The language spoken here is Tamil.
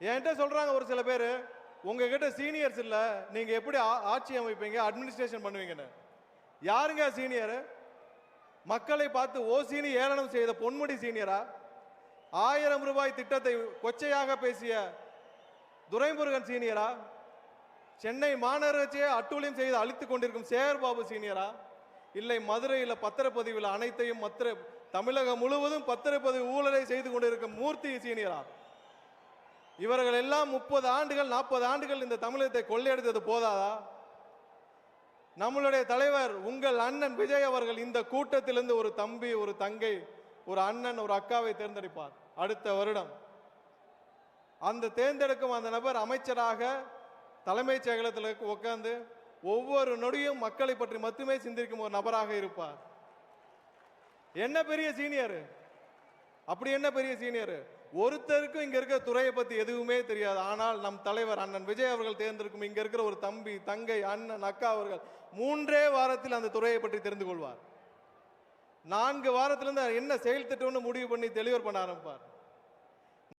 என்கிட்ட சொல்றாங்க ஒரு சில பேர், உங்ககிட்ட சீனியர்ஸ் இல்ல, நீங்க எப்படி ஆட்சி அமைப்பீங்க, அட்மினிஸ்ட்ரேஷன் பண்ணுவீங்கன்னு. யாருங்க சீனியர்? மக்களை பார்த்து ஓசினி ஏளனம் செய்த பொன்முடி சீனியரா? 1000 ரூபாய் திட்டத்தை கொச்சையாக பேசிய துரைமுருகன் சீனியரா? சென்னை மாநகராட்சியை அட்டூழியம் செய்து அழித்துக் கொண்டிருக்கும் சேகர்பாபு சீனியரா? இல்லை மதுரையில் பத்திரப்பதிவில் அனைத்தையும் தமிழகம் முழுவதும் பத்திரப்பதிவு ஊழலை செய்து கொண்டிருக்கும் மூர்த்தி சீனியரா? இவர்கள் எல்லாம் 30 ஆண்டுகள் 40 ஆண்டுகள் இந்த தமிழகத்தை கொள்ளையடித்தது போதாதா? நம்மளுடைய தலைவர் உங்கள் அண்ணன் விஜய் அவர்கள் இந்த கூட்டத்திலிருந்து ஒரு தம்பி, ஒரு தங்கை, ஒரு அண்ணன், ஒரு அக்காவை தேர்ந்தெடுப்பார் அடுத்த வருடம். அந்த தேர்ந்தெடுக்கும் அந்த நபர் அமைச்சராக தலைமைச் செயலகத்தில் உட்கார்ந்து ஒவ்வொரு நொடியும் மக்களை பற்றி மட்டுமே சிந்திக்கும் ஒரு நபராக இருப்பார். என்ன பெரிய சீனியர்? அப்படி என்ன பெரிய சீனியர்? ஒருத்தருக்கும் இங்க இருக்கிற துறையை பத்தி எதுவுமே தெரியாது. ஆனால் நம் தலைவர் அண்ணன் விஜய் அவர்கள் தேர்ந்தெடுக்கும் இங்க இருக்கிற ஒரு தம்பி, தங்கை, அண்ணன், அக்கா அவர்கள் 3 வாரத்தில் அந்த துறையை பற்றி தெரிந்து கொள்வார். 4 வாரத்திலிருந்து என்ன செயல் திட்டம்னு முடிவு பண்ணி டெலிவர் பண்ண ஆரம்பிப்பார்.